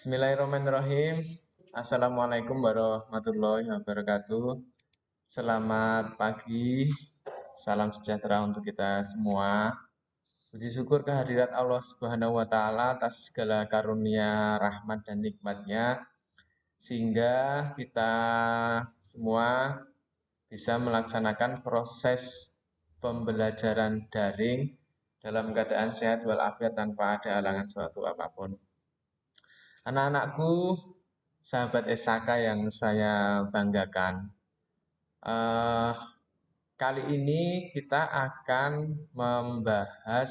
Bismillahirrahmanirrahim. Assalamualaikum warahmatullahi wabarakatuh. Selamat pagi, salam sejahtera untuk kita semua. Puji syukur kehadirat Allah Subhanahu wa Ta'ala atas segala karunia, rahmat, dan nikmatnya, sehingga kita semua bisa melaksanakan proses pembelajaran daring dalam keadaan sehat walafiat tanpa ada halangan suatu apapun. Anak-anakku, sahabat SAK yang saya banggakan, eh, kali ini kita akan membahas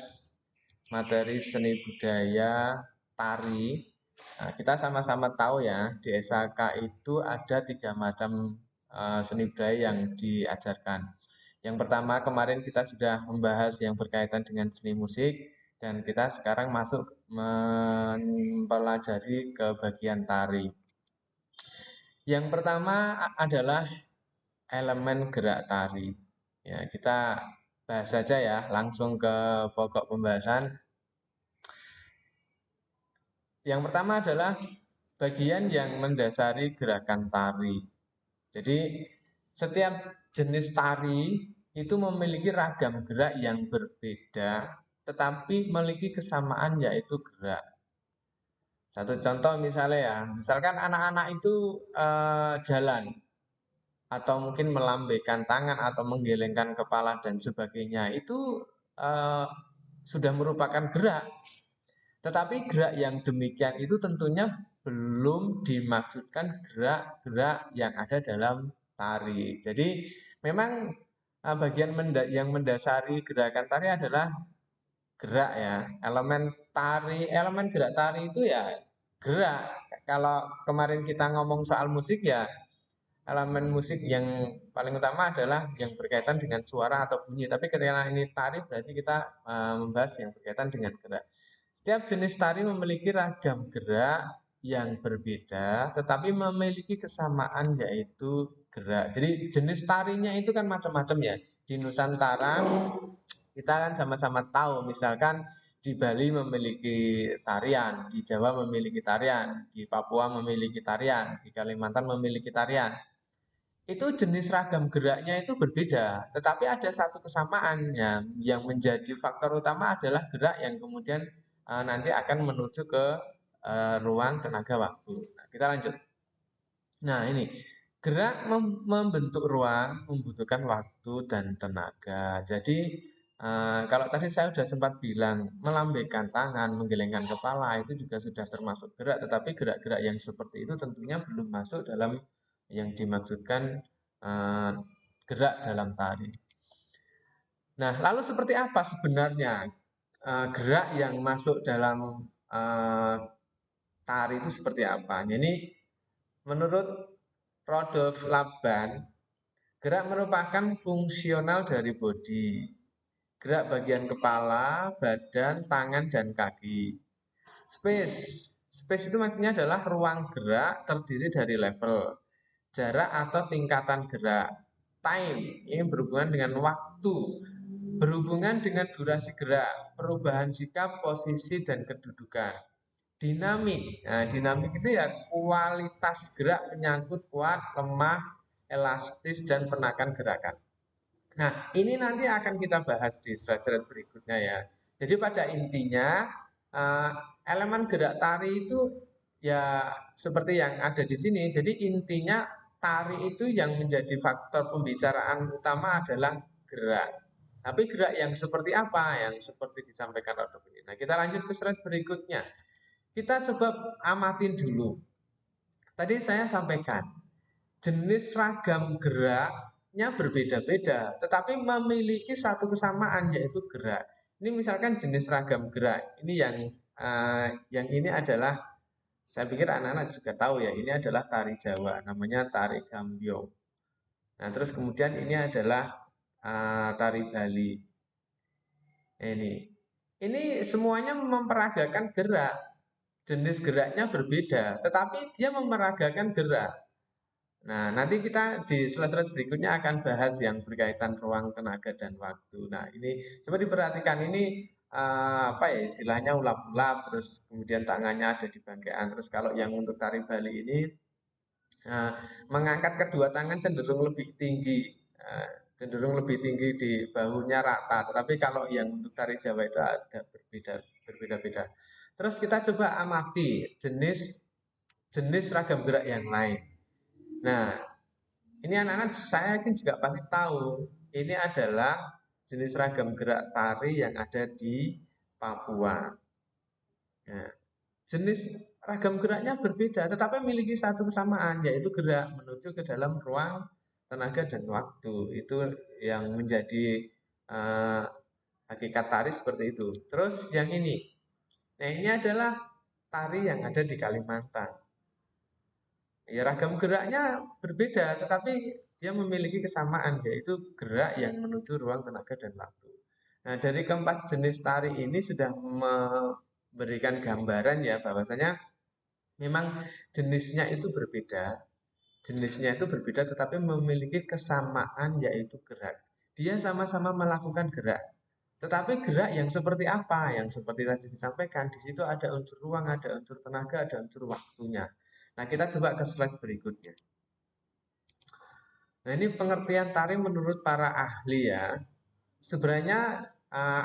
materi seni budaya tari. Nah, kita sama-sama tahu ya, di SAK itu ada 3 macam seni budaya yang diajarkan. Yang pertama, kemarin kita sudah membahas yang berkaitan dengan seni musik, dan kita sekarang masuk mempelajari ke bagian tari. Yang pertama adalah elemen gerak tari. Ya, kita bahas saja ya, langsung ke pokok pembahasan. Yang pertama adalah bagian yang mendasari gerakan tari. Jadi, setiap jenis tari itu memiliki ragam gerak yang berbeda, tetapi memiliki kesamaan yaitu gerak. Satu contoh misalnya ya, misalkan anak-anak itu jalan atau mungkin melambaikan tangan atau menggelengkan kepala dan sebagainya, itu sudah merupakan gerak. Tetapi gerak yang demikian itu tentunya belum dimaksudkan gerak-gerak yang ada dalam tari. Jadi memang bagian yang mendasari gerakan tari adalah gerak ya. Elemen gerak tari itu ya gerak. Kalau kemarin kita ngomong soal musik ya, elemen musik yang paling utama adalah yang berkaitan dengan suara atau bunyi. Tapi ketika ini tari berarti kita membahas yang berkaitan dengan gerak. Setiap jenis tari memiliki ragam gerak yang berbeda, tetapi memiliki kesamaan yaitu gerak. Jadi jenis tarinya itu kan macam-macam ya. Di Nusantara kita kan sama-sama tahu, misalkan di Bali memiliki tarian, di Jawa memiliki tarian, di Papua memiliki tarian, di Kalimantan memiliki tarian. Itu jenis ragam geraknya itu berbeda, tetapi ada satu kesamaan yang menjadi faktor utama adalah gerak yang kemudian nanti akan menuju ke ruang tenaga waktu. Nah, kita lanjut. Nah, ini gerak membentuk ruang membutuhkan waktu dan tenaga. Jadi kalau tadi saya sudah sempat bilang melambaikan tangan, menggelengkan kepala itu juga sudah termasuk gerak, tetapi gerak-gerak yang seperti itu tentunya belum masuk dalam yang dimaksudkan gerak dalam tari. Nah, lalu seperti apa sebenarnya gerak yang masuk dalam tari itu seperti apa? Jadi menurut Rodolphe Laban, gerak merupakan fungsional dari bodi. Gerak bagian kepala, badan, tangan, dan kaki. Space itu maksudnya adalah ruang gerak terdiri dari level, jarak atau tingkatan gerak. Time ini berhubungan dengan waktu, berhubungan dengan durasi gerak, perubahan sikap, posisi, dan kedudukan. Dinamik, nah dinamik itu ya kualitas gerak menyangkut kuat, lemah, elastis, dan penakan gerakan. Nah, ini nanti akan kita bahas di slide-slide berikutnya ya. Jadi pada intinya elemen gerak tari itu ya seperti yang ada di sini. Jadi intinya tari itu yang menjadi faktor pembicaraan utama adalah gerak. Tapi gerak yang seperti apa? Yang seperti disampaikan Rodolphe ini. Nah, kita lanjut ke slide berikutnya. Kita coba amatin dulu. Tadi saya sampaikan jenis ragam geraknya berbeda-beda, tetapi memiliki satu kesamaan yaitu gerak. Ini misalkan jenis ragam gerak. Ini yang ini adalah, saya pikir anak-anak juga tahu ya, ini adalah tari Jawa, namanya tari Gambyong. Nah, terus kemudian ini adalah tari Bali. Ini semuanya memperagakan gerak. Jenis geraknya berbeda, tetapi dia memeragakan gerak. Nah, nanti kita di slide-slide berikutnya akan bahas yang berkaitan ruang, tenaga, dan waktu. Nah, ini coba diperhatikan, ini apa ya istilahnya ulap-ulap, terus kemudian tangannya ada di bangkean. Terus kalau yang untuk tari Bali ini Nah, mengangkat kedua tangan cenderung lebih tinggi, cenderung lebih tinggi di bahunya rata. Tetapi kalau yang untuk tari Jawa itu ada berbeda-beda. Terus kita coba amati jenis jenis ragam gerak yang lain. Nah, ini anak-anak saya yakin juga pasti tahu. Ini adalah jenis ragam gerak tari yang ada di Papua. Nah, jenis ragam geraknya berbeda, tetapi memiliki satu kesamaan, yaitu gerak menuju ke dalam ruang, tenaga, dan waktu. Itu yang menjadi uh, hakikat tari seperti itu. Terus yang ini, nah ini adalah tari yang ada di Kalimantan. Ya ragam geraknya berbeda, tetapi dia memiliki kesamaan, yaitu gerak yang menuju ruang, tenaga, dan waktu. Nah dari keempat jenis tari ini sudah memberikan gambaran ya bahwasanya memang jenisnya itu berbeda. Jenisnya itu berbeda tetapi memiliki kesamaan yaitu gerak. Dia sama-sama melakukan gerak. Tetapi gerak yang seperti apa? Yang seperti tadi disampaikan, di situ ada unsur ruang, ada unsur tenaga, ada unsur waktunya. Nah, kita coba ke slide berikutnya. Nah, ini pengertian tari menurut para ahli ya. Sebenarnya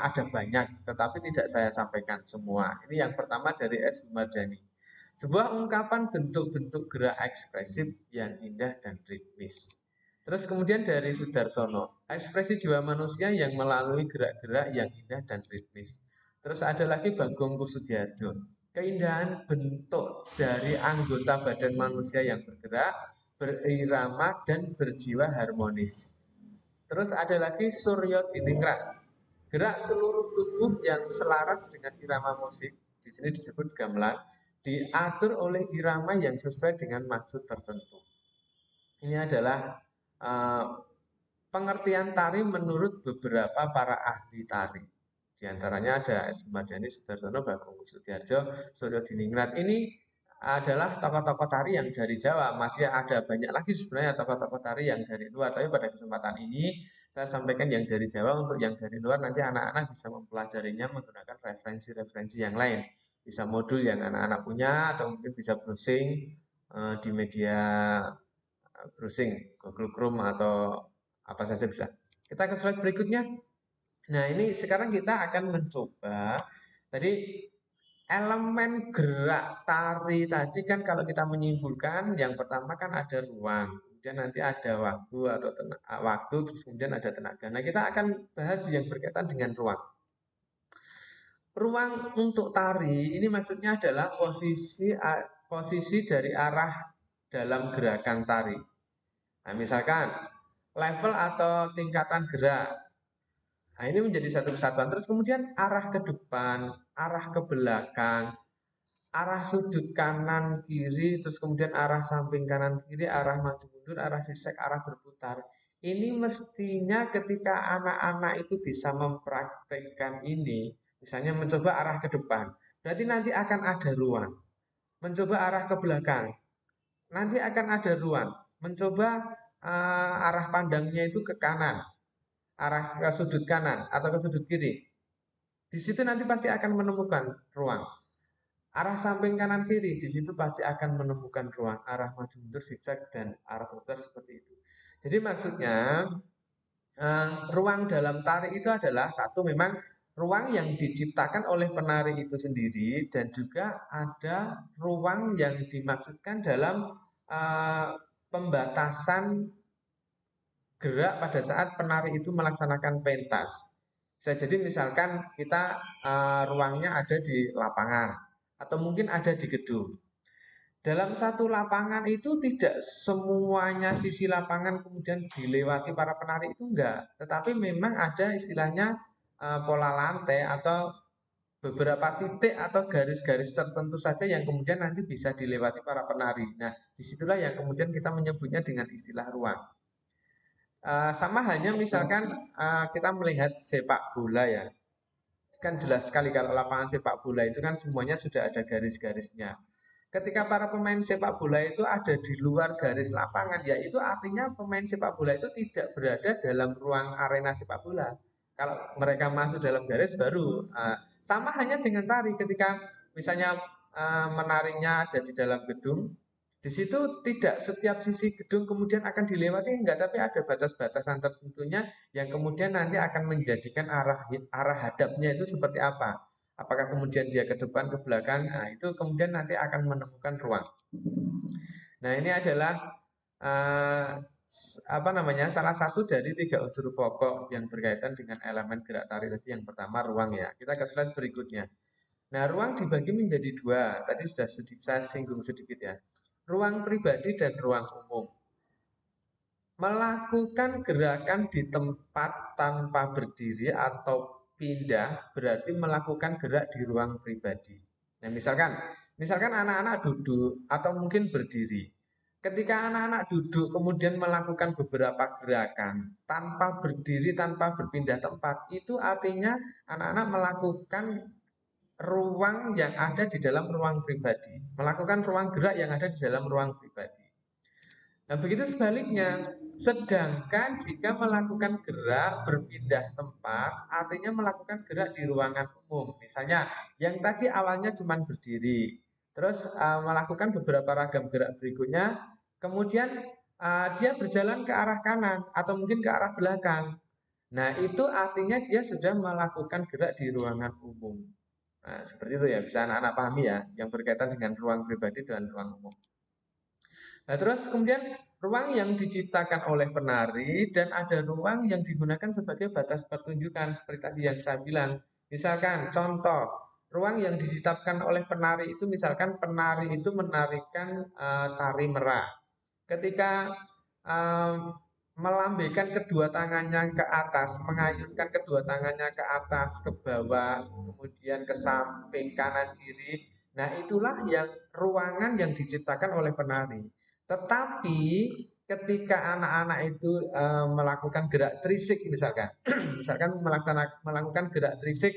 ada banyak, tetapi tidak saya sampaikan semua. Ini yang pertama dari S. Mardani. Sebuah ungkapan bentuk-bentuk gerak ekspresif yang indah dan ritmis. Terus kemudian dari Sudarsono, ekspresi jiwa manusia yang melalui gerak-gerak yang indah dan ritmis. Terus ada lagi Bagong Kusudiarjo, keindahan bentuk dari anggota badan manusia yang bergerak, berirama dan berjiwa harmonis. Terus ada lagi Suryo Diningrat, gerak seluruh tubuh yang selaras dengan irama musik, di sini disebut gamelan, diatur oleh irama yang sesuai dengan maksud tertentu. Ini adalah pengertian tari menurut beberapa para ahli tari. Di antaranya ada S. Mardani, Sudarsono, Bagong Kusudiarjo, Suryo Diningrat. Ini adalah tokoh-tokoh tari yang dari Jawa. Masih ada banyak lagi sebenarnya tokoh-tokoh tari yang dari luar. Tapi pada kesempatan ini saya sampaikan yang dari Jawa. Untuk yang dari luar nanti anak-anak bisa mempelajarinya menggunakan referensi-referensi yang lain. Bisa modul yang anak-anak punya atau mungkin bisa browsing di media browsing Google Chrome atau apa saja bisa. Kita ke slide berikutnya. Nah, ini sekarang kita akan mencoba tadi elemen gerak tari tadi kan kalau kita menyimpulkan yang pertama kan ada ruang, kemudian nanti ada waktu atau waktu terus kemudian ada tenaga. Nah, kita akan bahas yang berkaitan dengan ruang. Ruang untuk tari ini maksudnya adalah posisi dari arah dalam gerakan tari. Nah, misalkan level atau tingkatan gerak. Nah, ini menjadi satu kesatuan. Terus kemudian arah ke depan, arah ke belakang, arah sudut kanan kiri, terus kemudian arah samping kanan kiri, arah maju mundur, arah sisek, arah berputar. Ini mestinya ketika anak-anak itu bisa mempraktekkan ini, misalnya mencoba arah ke depan, berarti nanti akan ada ruang. Mencoba arah ke belakang, nanti akan ada ruang. Mencoba arah pandangnya itu ke kanan, arah ke sudut kanan atau ke sudut kiri. Di situ nanti pasti akan menemukan ruang. Arah samping kanan kiri, di situ pasti akan menemukan ruang. Arah maju mundur, zigzag, dan arah berputar seperti itu. Jadi maksudnya, ruang dalam tari itu adalah satu memang ruang yang diciptakan oleh penari itu sendiri dan juga ada ruang yang dimaksudkan dalam pembatasan gerak pada saat penari itu melaksanakan pentas. Bisa jadi misalkan kita ruangnya ada di lapangan atau mungkin ada di gedung. Dalam satu lapangan itu tidak semuanya sisi lapangan kemudian dilewati para penari itu enggak, tetapi memang ada istilahnya pola lantai atau beberapa titik atau garis-garis tertentu saja yang kemudian nanti bisa dilewati para penari. Nah, disitulah yang kemudian kita menyebutnya dengan istilah ruang. Sama halnya misalkan kita melihat sepak bola ya, kan jelas sekali kalau lapangan sepak bola itu kan semuanya sudah ada garis-garisnya. Ketika para pemain sepak bola itu ada di luar garis lapangan, ya itu artinya pemain sepak bola itu tidak berada dalam ruang arena sepak bola, Kalau mereka masuk dalam garis baru sama hanya dengan tari ketika misalnya menarinya ada di dalam gedung, di situ tidak setiap sisi gedung kemudian akan dilewati enggak, tapi ada batas-batasan tertentunya yang kemudian nanti akan menjadikan arah hadapnya itu seperti apa. Apakah kemudian dia ke depan, ke belakang, nah itu kemudian nanti akan menemukan ruang. Nah ini adalah uh, apa namanya salah satu dari 3 unsur pokok yang berkaitan dengan elemen gerak tari tadi. Yang pertama ruang ya. Kita ke slide berikutnya. Nah ruang dibagi menjadi 2. Tadi sudah saya singgung sedikit ya. Ruang pribadi dan ruang umum. Melakukan gerakan di tempat tanpa berdiri atau pindah berarti melakukan gerak di ruang pribadi. Nah, misalkan anak-anak duduk atau mungkin berdiri. Ketika anak-anak duduk kemudian melakukan beberapa gerakan tanpa berdiri, tanpa berpindah tempat, itu artinya anak-anak melakukan ruang yang ada di dalam ruang pribadi, melakukan ruang gerak yang ada di dalam ruang pribadi. Nah, begitu sebaliknya, sedangkan jika melakukan gerak berpindah tempat, artinya melakukan gerak di ruangan umum. Misalnya, yang tadi awalnya cuma berdiri, terus melakukan beberapa ragam gerak berikutnya, kemudian dia berjalan ke arah kanan atau mungkin ke arah belakang. Nah, itu artinya dia sudah melakukan gerak di ruangan umum. Nah, seperti itu ya, bisa anak-anak pahami ya, yang berkaitan dengan ruang pribadi dan ruang umum. Nah, terus kemudian ruang yang diciptakan oleh penari dan ada ruang yang digunakan sebagai batas pertunjukan seperti tadi yang saya bilang. Misalkan contoh, ruang yang diciptakan oleh penari itu misalkan penari itu menarikan tari merah. Ketika melambaikan kedua tangannya ke atas, mengayunkan kedua tangannya ke atas, ke bawah, kemudian ke samping kanan kiri. Nah, itulah yang ruangan yang diciptakan oleh penari. Tetapi ketika anak-anak itu melakukan gerak trisik misalkan, misalkan melakukan gerak trisik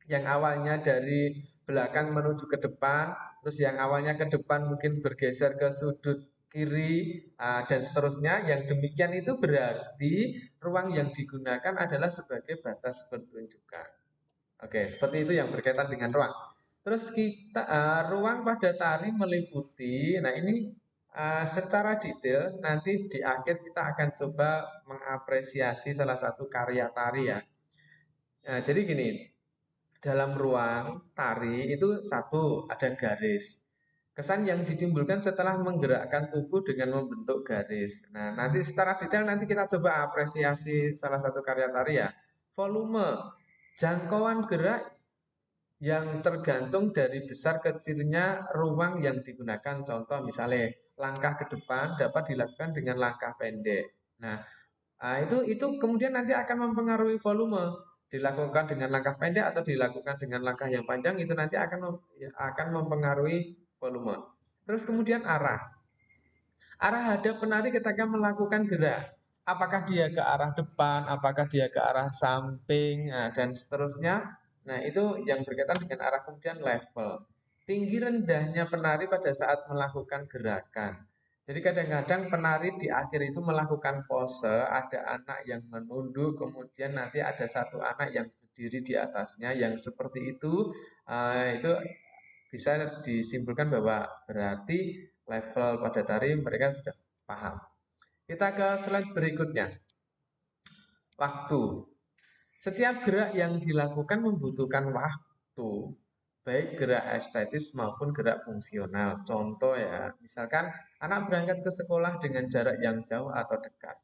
yang awalnya dari belakang menuju ke depan, terus yang awalnya ke depan mungkin bergeser ke sudut kiri dan seterusnya. Yang demikian itu berarti ruang yang digunakan adalah sebagai batas pertunjukan. Oke, seperti itu yang berkaitan dengan ruang. Terus kita ruang pada tari meliputi, nah ini secara detail nanti di akhir kita akan coba mengapresiasi salah satu karya tari ya. Nah, jadi gini, dalam ruang tari itu satu ada garis. Kesan yang ditimbulkan setelah menggerakkan tubuh dengan membentuk garis. Nah, nanti secara detail nanti kita coba apresiasi salah satu karya tari ya. Volume, jangkauan gerak yang tergantung dari besar kecilnya ruang yang digunakan. Contoh misalnya langkah ke depan dapat dilakukan dengan langkah pendek. Nah, itu kemudian nanti akan mempengaruhi volume. Dilakukan dengan langkah pendek atau dilakukan dengan langkah yang panjang itu nanti akan mempengaruhi volume. Terus kemudian arah. Arah hadap penari ketika melakukan gerak. Apakah dia ke arah depan, apakah dia ke arah samping, dan seterusnya. Nah, itu yang berkaitan dengan arah kemudian level. Tinggi rendahnya penari pada saat melakukan gerakan. Jadi kadang-kadang penari di akhir itu melakukan pose, ada anak yang menunduk, kemudian nanti ada satu anak yang berdiri di atasnya, yang seperti itu bisa disimpulkan bahwa berarti level pada tari mereka sudah paham. Kita ke slide berikutnya. Waktu. Setiap gerak yang dilakukan membutuhkan waktu, baik gerak estetis maupun gerak fungsional. Contoh ya, misalkan anak berangkat ke sekolah dengan jarak yang jauh atau dekat.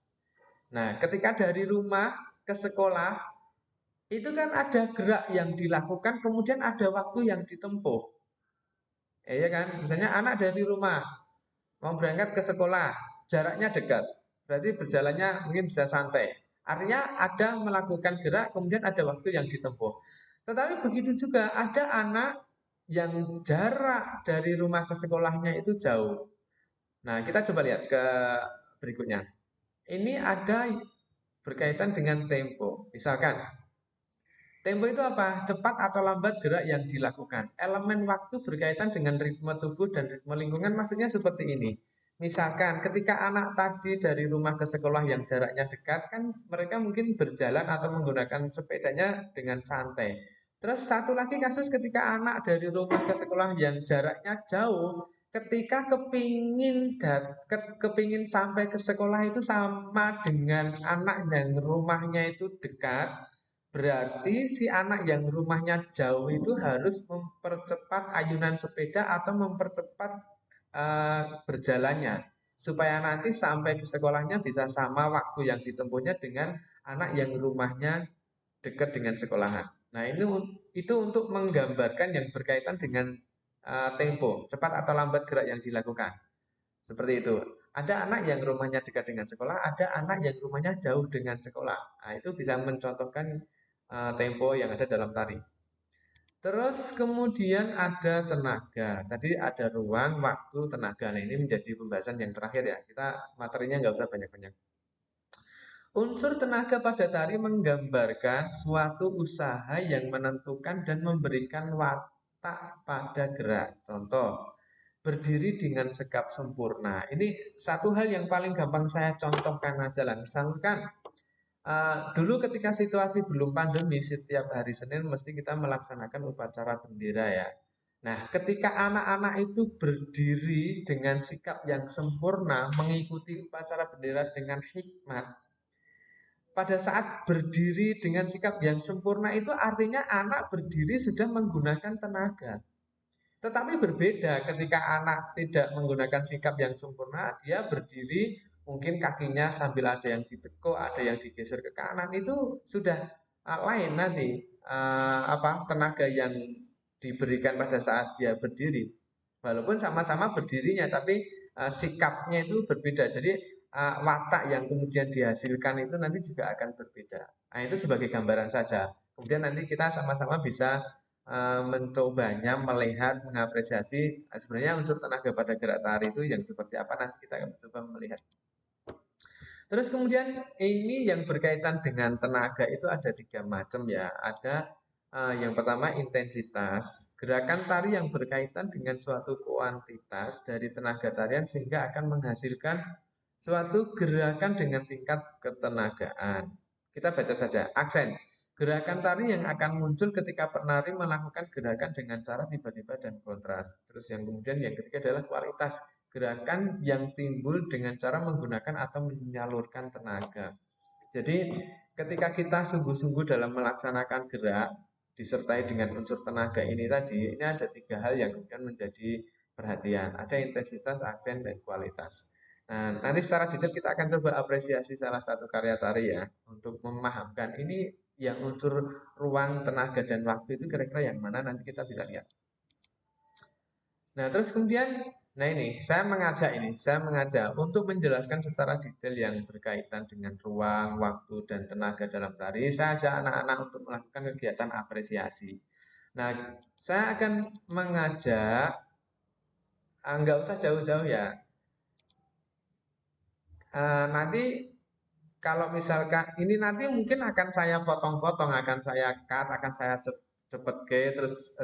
Nah, ketika dari rumah ke sekolah, itu kan ada gerak yang dilakukan, kemudian ada waktu yang ditempuh. Iya kan? Misalnya anak dari rumah mau berangkat ke sekolah, jaraknya dekat. Berarti berjalannya mungkin bisa santai. Artinya ada melakukan gerak, kemudian ada waktu yang ditempuh. Tetapi begitu juga ada anak yang jarak dari rumah ke sekolahnya itu jauh. Nah, kita coba lihat ke berikutnya. Ini ada berkaitan dengan tempo. Misalkan, tempo itu apa? Cepat atau lambat gerak yang dilakukan. Elemen waktu berkaitan dengan ritme tubuh dan ritme lingkungan, maksudnya seperti ini. Misalkan ketika anak tadi dari rumah ke sekolah yang jaraknya dekat, kan mereka mungkin berjalan atau menggunakan sepedanya dengan santai. Terus satu lagi kasus ketika anak dari rumah ke sekolah yang jaraknya jauh, ketika kepingin sampai ke sekolah itu sama dengan anak yang rumahnya itu dekat, berarti si anak yang rumahnya jauh itu harus mempercepat ayunan sepeda atau mempercepat berjalannya supaya nanti sampai ke sekolahnya bisa sama waktu yang ditempuhnya dengan anak yang rumahnya dekat dengan sekolahan. Nah, itu untuk menggambarkan yang berkaitan dengan tempo, cepat atau lambat gerak yang dilakukan. Seperti itu. Ada anak yang rumahnya dekat dengan sekolah, ada anak yang rumahnya jauh dengan sekolah. Nah, itu bisa mencontohkan tempo yang ada dalam tari. Terus kemudian ada tenaga. Tadi ada ruang, waktu, tenaga. Nah, ini menjadi pembahasan yang terakhir ya. Kita materinya nggak usah banyak-banyak. Unsur tenaga pada tari menggambarkan suatu usaha yang menentukan dan memberikan watak pada gerak. Contoh, berdiri dengan sikap sempurna. Ini satu hal yang paling gampang saya contohkan aja lah. Misalkan dulu ketika situasi belum pandemi, setiap hari Senin mesti kita melaksanakan upacara bendera ya. Nah, ketika anak-anak itu berdiri dengan sikap yang sempurna, mengikuti upacara bendera dengan hikmat, pada saat berdiri dengan sikap yang sempurna itu artinya anak berdiri sudah menggunakan tenaga. Tetapi berbeda ketika anak tidak menggunakan sikap yang sempurna, dia berdiri mungkin kakinya sambil ada yang ditekuk, ada yang digeser ke kanan, itu sudah lain nanti tenaga yang diberikan pada saat dia berdiri. Walaupun sama-sama berdirinya, tapi sikapnya itu berbeda. Jadi watak yang kemudian dihasilkan itu nanti juga akan berbeda. Nah, itu sebagai gambaran saja. Kemudian nanti kita sama-sama bisa mencobanya, melihat, mengapresiasi sebenarnya unsur tenaga pada gerak tari itu yang seperti apa, nanti kita akan coba melihat. Terus kemudian ini yang berkaitan dengan tenaga itu ada 3 macam ya. Ada yang pertama intensitas, gerakan tari yang berkaitan dengan suatu kuantitas dari tenaga tarian sehingga akan menghasilkan suatu gerakan dengan tingkat ketenagaan. Kita baca saja, aksen. Gerakan tari yang akan muncul ketika penari melakukan gerakan dengan cara tiba-tiba dan kontras. Terus yang kemudian yang ketiga adalah kualitas. Gerakan yang timbul dengan cara menggunakan atau menyalurkan tenaga. Jadi ketika kita sungguh-sungguh dalam melaksanakan gerak disertai dengan unsur tenaga ini tadi, ini ada 3 hal yang kemudian menjadi perhatian. Ada intensitas, aksen, dan kualitas. Nah, nanti secara detail kita akan coba apresiasi salah satu karya tari ya, untuk memahamkan ini yang unsur ruang, tenaga, dan waktu itu kira-kira yang mana, nanti kita bisa lihat. Nah, terus kemudian, nah ini, saya mengajak untuk menjelaskan secara detail yang berkaitan dengan ruang, waktu, dan tenaga dalam tari. Saya ajak anak-anak untuk melakukan kegiatan apresiasi. Nah, saya akan mengajak, nggak usah jauh-jauh ya, nanti kalau misalkan ini nanti mungkin akan saya potong-potong, akan saya cut, akan saya cepet ke, terus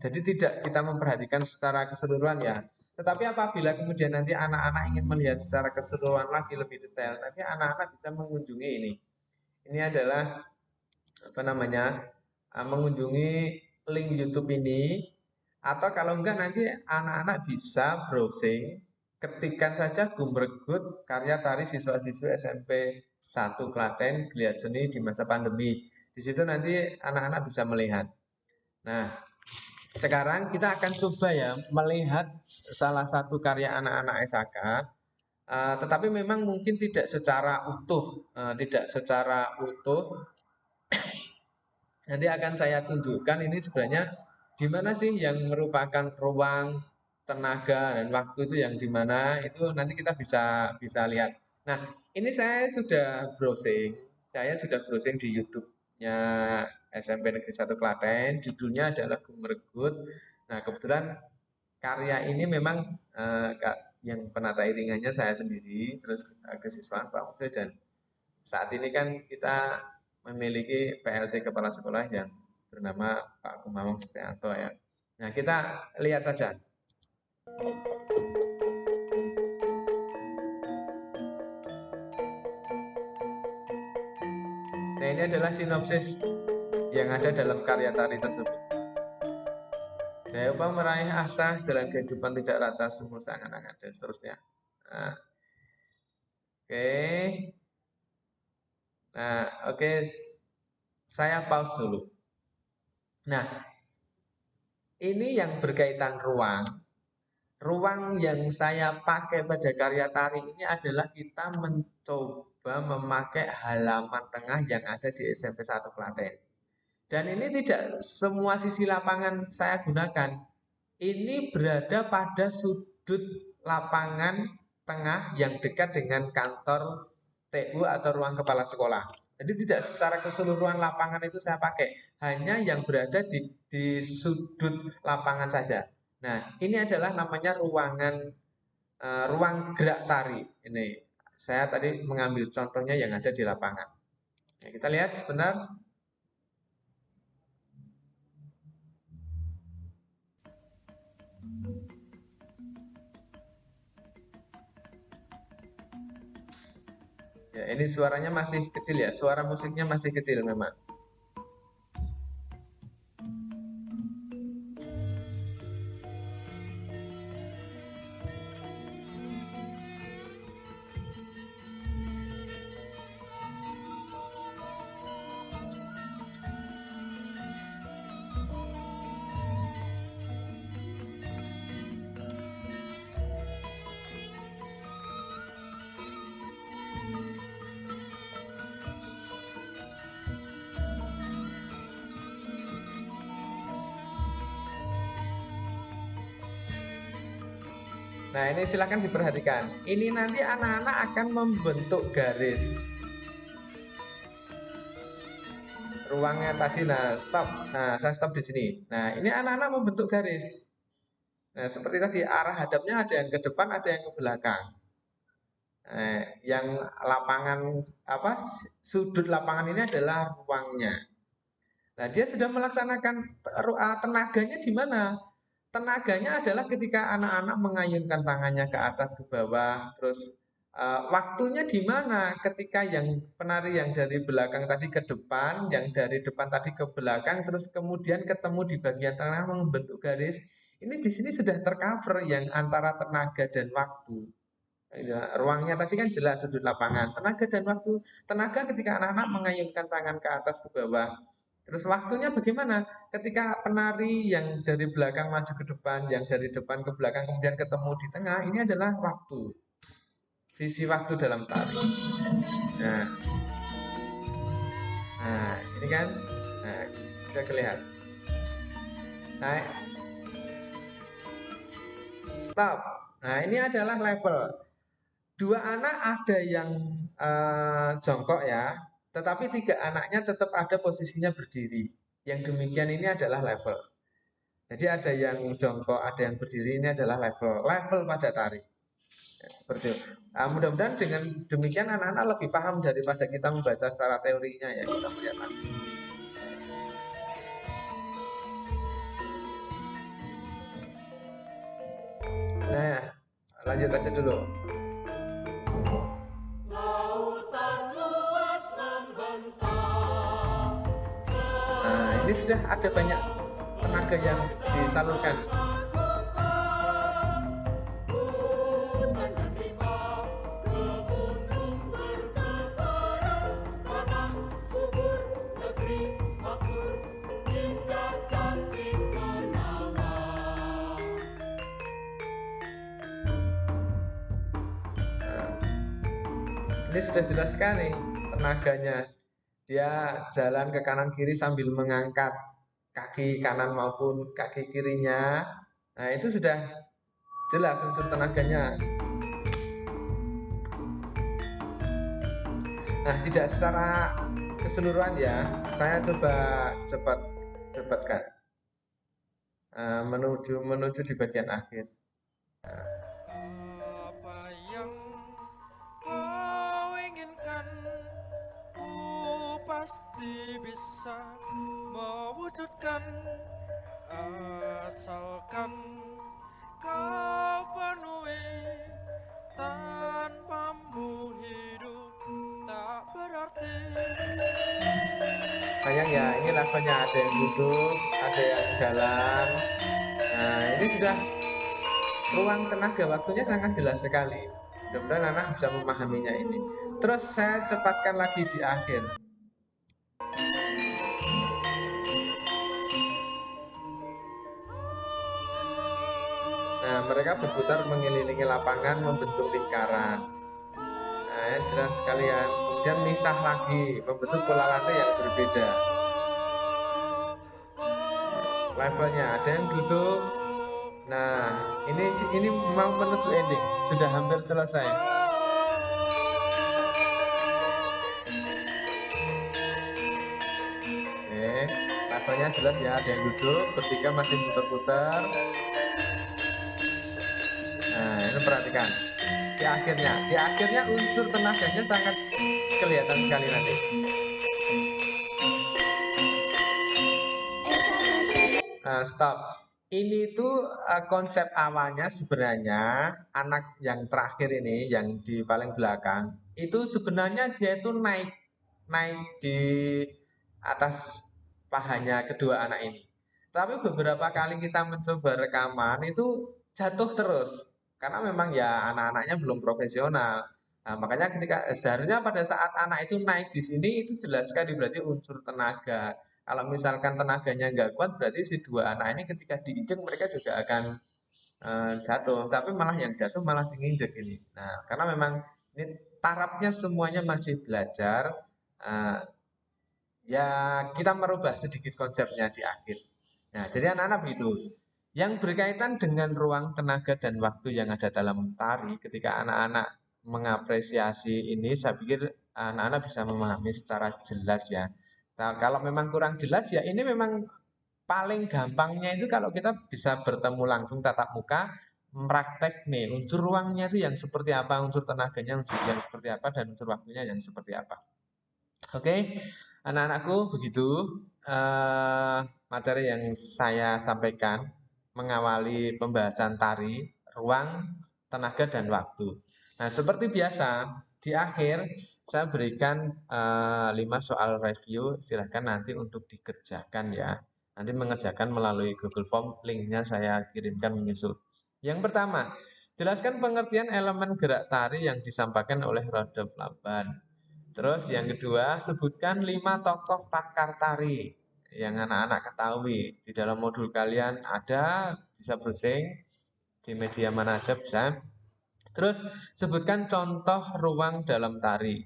jadi tidak kita memperhatikan secara keseluruhan ya. Tetapi apabila kemudian nanti anak-anak ingin melihat secara keseluruhan lagi lebih detail, nanti anak-anak bisa mengunjungi ini. Ini adalah apa namanya? Mengunjungi link YouTube ini, atau kalau enggak nanti anak-anak bisa browsing, ketikkan saja Gumregut karya tari siswa-siswi SMP 1 Klaten Geliat Seni di masa pandemi. Di situ nanti anak-anak bisa melihat. Nah, sekarang kita akan coba ya melihat salah satu karya anak-anak SHK, tetapi memang mungkin tidak secara utuh, Nanti akan saya tunjukkan ini sebenarnya di mana sih yang merupakan ruang, tenaga, dan waktu itu yang di mana, itu nanti kita bisa bisa lihat. Nah, ini saya sudah browsing. Saya sudah browsing di YouTube-nya SMP Negeri 1 Klaten, judulnya adalah Gumregut. Nah, kebetulan karya ini memang yang penata iringannya saya sendiri, terus kesiswaan Pak Musa, dan saat ini kan kita memiliki PLT Kepala Sekolah yang bernama Pak Kumawang Setianto ya. Nah, kita lihat saja. Nah, ini adalah sinopsis yang ada dalam karya tari tersebut. Saya upah meraih asa, jalan kehidupan tidak rata, semua seangan-angan, dan seterusnya. Nah, oke. Nah, oke. Saya pause dulu. Nah, ini yang berkaitan ruang. Ruang yang saya pakai pada karya tari ini adalah kita mencoba memakai halaman tengah yang ada di SMP 1 Klaten. Dan ini tidak semua sisi lapangan saya gunakan. Ini berada pada sudut lapangan tengah yang dekat dengan kantor TU atau ruang kepala sekolah. Jadi tidak secara keseluruhan lapangan itu saya pakai, hanya yang berada di sudut lapangan saja. Nah, ini adalah namanya ruang gerak tari. Ini saya tadi mengambil contohnya yang ada di lapangan. Nah, kita lihat sebentar. Ya, ini suaranya masih kecil ya, suara musiknya masih kecil memang. Nah, ini silahkan diperhatikan. Ini nanti anak-anak akan membentuk garis. Ruangnya tadi, nah stop. Nah, saya stop di sini. Nah, ini anak-anak membentuk garis. Nah, seperti tadi arah hadapnya ada yang ke depan, ada yang ke belakang. Nah, yang lapangan sudut lapangan ini adalah ruangnya. Nah, dia sudah melaksanakan tenaganya di mana? Tenaganya adalah ketika anak-anak mengayunkan tangannya ke atas ke bawah, terus waktunya di mana? Ketika yang penari yang dari belakang tadi ke depan, yang dari depan tadi ke belakang, terus kemudian ketemu di bagian tengah membentuk garis. Ini di sini sudah tercover yang antara tenaga dan waktu. Ya, ruangnya tadi kan jelas sudut lapangan, tenaga dan waktu. Tenaga ketika anak-anak mengayunkan tangan ke atas ke bawah. Terus waktunya bagaimana? Ketika penari yang dari belakang maju ke depan, yang dari depan ke belakang kemudian ketemu di tengah, ini adalah waktu. Sisi waktu dalam tari. Nah, ini kan, nah, sudah kelihatan. Nah, stop. Nah, ini adalah level. Dua anak ada yang jongkok ya, tetapi tiga anaknya tetap ada posisinya berdiri. Yang demikian ini adalah level. Jadi ada yang jongkok, ada yang berdiri, ini adalah level pada tari. Ya, seperti itu. Mudah-mudahan dengan demikian anak-anak lebih paham daripada kita membaca secara teorinya ya, kita melihat langsung. Nah, lanjut aja dulu. Nah, ini sudah ada banyak tenaga yang disalurkan. Ini sudah jelas sekali tenaganya. Dia jalan ke kanan kiri sambil mengangkat kaki kanan maupun kaki kirinya. Nah, itu sudah jelas unsur tenaganya. Nah, tidak secara keseluruhan ya. Saya coba cepatkan menuju di bagian akhir. Apa yang kau inginkan, ku pasti bisa mewujudkan, asalkan kau penuhi. Tanpamu hidup tak berarti. Bayang ya, ini levelnya ada yang duduk, ada yang jalan. Nah, ini sudah ruang tenaga waktunya sangat jelas sekali. Mudah-mudahan anak bisa memahaminya ini. Terus saya cepatkan lagi di akhir. Nah, mereka berputar mengelilingi lapangan membentuk lingkaran. Nah, ya, jelas sekalian. Kemudian misah lagi, membentuk pola lantai yang berbeda. Levelnya ada yang duduk. Nah, ini mau menuju ending, sudah hampir selesai. Oke, levelnya jelas ya, ada yang duduk, bertiga masih putar-putar. Nah, ini perhatikan. Di akhirnya unsur tenaganya sangat kelihatan sekali nanti. Stop. Ini tuh konsep awalnya sebenarnya anak yang terakhir ini, yang di paling belakang, itu sebenarnya dia itu naik di atas pahanya kedua anak ini. Tapi beberapa kali kita mencoba rekaman itu jatuh terus. Karena memang ya anak-anaknya belum profesional. Nah, makanya ketika seharusnya pada saat anak itu naik di sini itu jelas sekali berarti unsur tenaga. Kalau misalkan tenaganya nggak kuat, berarti si dua anak ini ketika diinjek mereka juga akan jatuh. Tapi malah yang jatuh malah si nginjek ini. Nah, karena memang ini tarafnya semuanya masih belajar. eh, Ya, kita merubah sedikit konsepnya di akhir. Nah, jadi anak-anak begitu. Yang berkaitan dengan ruang tenaga dan waktu yang ada dalam tari, ketika anak-anak mengapresiasi ini, saya pikir anak-anak bisa memahami secara jelas ya. Nah, kalau memang kurang jelas ya, ini memang paling gampangnya itu kalau kita bisa bertemu langsung tatap muka, praktek nih, unsur ruangnya itu yang seperti apa, unsur tenaganya yang seperti apa, dan unsur waktunya yang seperti apa. Oke, anak-anakku begitu materi yang saya sampaikan mengawali pembahasan tari, ruang, tenaga, dan waktu. Nah, seperti biasa, di akhir saya berikan 5 soal review, silahkan nanti untuk dikerjakan ya. Nanti mengerjakan melalui Google Form, linknya saya kirimkan menyusul. Yang pertama, jelaskan pengertian elemen gerak tari yang disampaikan oleh Rodolf Laban. Terus yang kedua, sebutkan 5 tokoh pakar tari yang anak-anak ketahui. Di dalam modul kalian ada, bisa browsing di media mana aja bisa. Terus sebutkan contoh ruang dalam tari.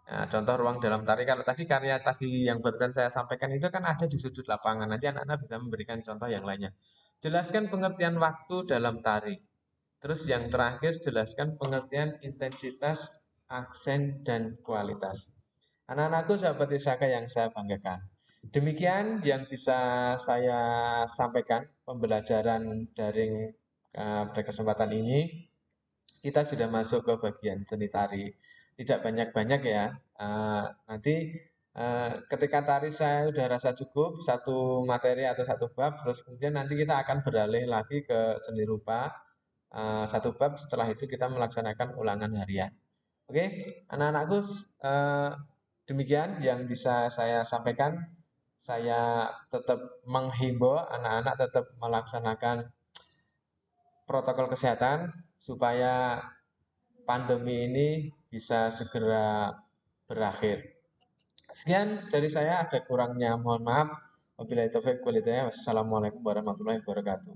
Nah, contoh ruang dalam tari, kalau tadi karya tadi yang barusan saya sampaikan itu kan ada di sudut lapangan. Nanti anak-anak bisa memberikan contoh yang lainnya. Jelaskan pengertian waktu dalam tari. Terus yang terakhir, jelaskan pengertian intensitas, aksen, dan kualitas. Anak-anakku sahabat Isaka yang saya banggakan. Demikian yang bisa saya sampaikan pembelajaran daring pada kesempatan ini. Kita sudah masuk ke bagian seni tari. Tidak banyak-banyak ya. Nanti ketika tari saya sudah rasa cukup satu materi atau satu bab, terus kemudian nanti kita akan beralih lagi ke seni rupa. Satu bab, setelah itu kita melaksanakan ulangan harian. Oke, anak-anakku, demikian yang bisa saya sampaikan. Saya tetap menghimbau anak-anak tetap melaksanakan protokol kesehatan supaya pandemi ini bisa segera berakhir. Sekian dari saya, ada kurangnya mohon maaf. Wabillahi taufiq wal hidayah. Wassalamualaikum warahmatullahi wabarakatuh.